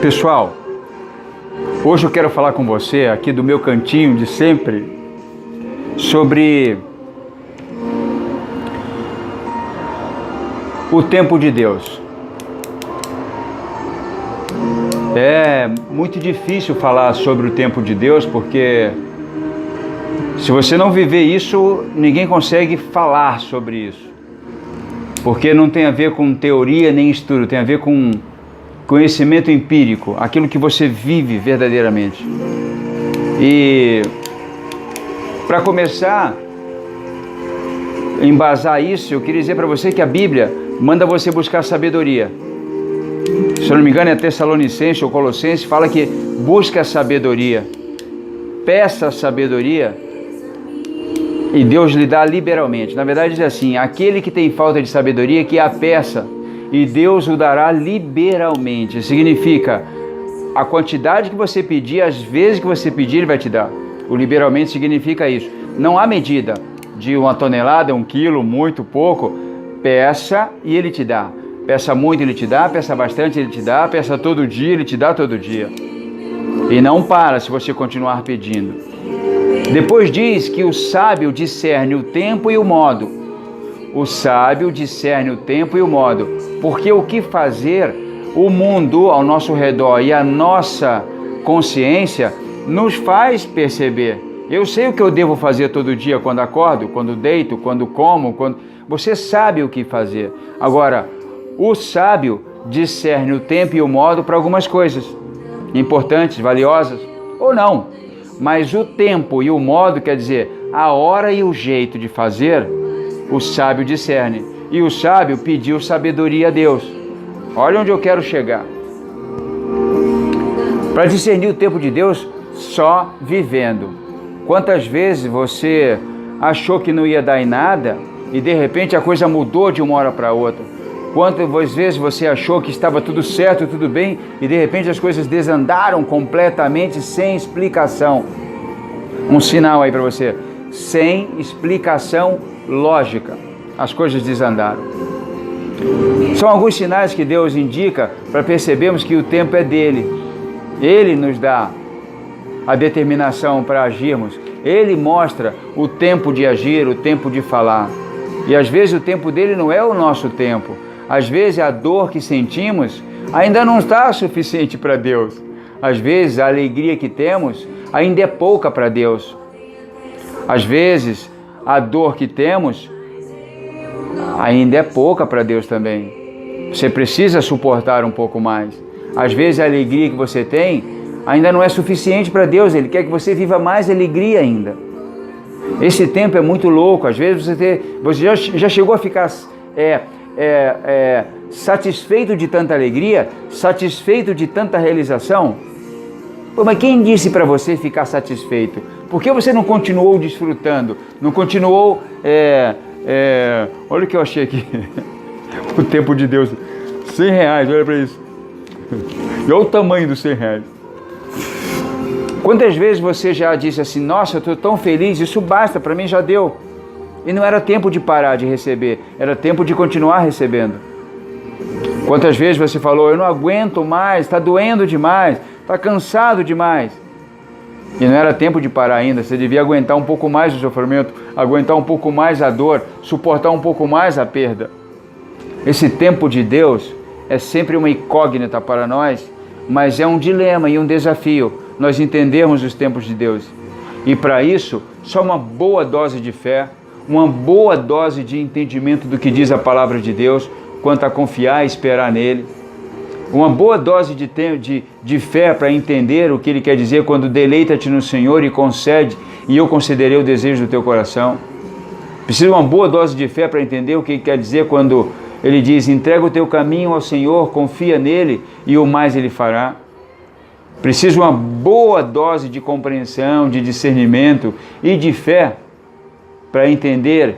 Pessoal, hoje eu quero falar com você aqui do meu cantinho de sempre sobre o tempo de Deus. É muito difícil falar sobre o tempo de Deus, porque se você não viver isso, ninguém consegue falar sobre isso. Porque não tem a ver com teoria nem estudo, tem a ver com conhecimento empírico, aquilo que você vive verdadeiramente. E para começar a embasar isso, eu queria dizer para você que a Bíblia manda você buscar sabedoria. Se eu não me engano é Tessalonicense ou Colossense, fala que busca sabedoria, peça sabedoria e Deus lhe dá liberalmente. Na verdade diz assim: aquele que tem falta de sabedoria, que a peça, e Deus o dará liberalmente. Significa, a quantidade que você pedir, as vezes que você pedir, Ele vai te dar. O liberalmente significa isso. Não há medida de 1 tonelada, 1 quilo, muito, pouco. Peça e Ele te dá. Peça muito, Ele te dá. Peça bastante, Ele te dá. Peça todo dia, Ele te dá todo dia. E não para se você continuar pedindo. Depois diz que o sábio discerne o tempo e o modo. O sábio discerne o tempo e o modo, porque o que fazer, o mundo ao nosso redor e a nossa consciência nos faz perceber. Eu sei o que eu devo fazer todo dia quando acordo, quando deito, quando como, quando... Você sabe o que fazer. Agora, o sábio discerne o tempo e o modo para algumas coisas importantes, valiosas, ou não. Mas o tempo e o modo, quer dizer, a hora e o jeito de fazer, o sábio discerne. E o sábio pediu sabedoria a Deus. Olha onde eu quero chegar. Para discernir o tempo de Deus, só vivendo. Quantas vezes você achou que não ia dar em nada e de repente a coisa mudou de uma hora para outra? Quantas vezes você achou que estava tudo certo, tudo bem, e de repente as coisas desandaram completamente sem explicação? Um sinal aí para você: sem explicação lógica, as coisas desandaram. São alguns sinais que Deus indica para percebermos que o tempo é dele. Ele nos dá a determinação para agirmos. Ele mostra o tempo de agir, o tempo de falar. E às vezes o tempo dele não é o nosso tempo. Às vezes a dor que sentimos ainda não está suficiente para Deus. Às vezes a alegria que temos ainda é pouca para Deus. Às vezes a dor que temos ainda é pouca para Deus também. Você precisa suportar um pouco mais. Às vezes a alegria que você tem ainda não é suficiente para Deus. Ele quer que você viva mais alegria ainda. Esse tempo é muito louco. Às vezes você já chegou a ficar satisfeito de tanta alegria, satisfeito de tanta realização. Pô, mas quem disse para você ficar satisfeito? Por que você não continuou desfrutando? Não continuou... olha o que eu achei aqui. O tempo de Deus. R$100, olha para isso. E olha o tamanho dos R$100. Quantas vezes você já disse assim: nossa, eu estou tão feliz, isso basta, para mim já deu. E não era tempo de parar de receber, era tempo de continuar recebendo. Quantas vezes você falou: eu não aguento mais, está doendo demais, está cansado demais. E não era tempo de parar ainda, você devia aguentar um pouco mais o sofrimento, aguentar um pouco mais a dor, suportar um pouco mais a perda. Esse tempo de Deus é sempre uma incógnita para nós, mas é um dilema e um desafio nós entendermos os tempos de Deus. E para isso, só uma boa dose de fé, uma boa dose de entendimento do que diz a palavra de Deus, quanto a confiar e esperar nele. Uma boa dose de fé para entender o que ele quer dizer quando deleita-te no Senhor e concede, e eu concederei o desejo do teu coração. Precisa uma boa dose de fé para entender o que ele quer dizer quando ele diz: entrega o teu caminho ao Senhor, confia nele e o mais ele fará. Precisa uma boa dose de compreensão, de discernimento e de fé para entender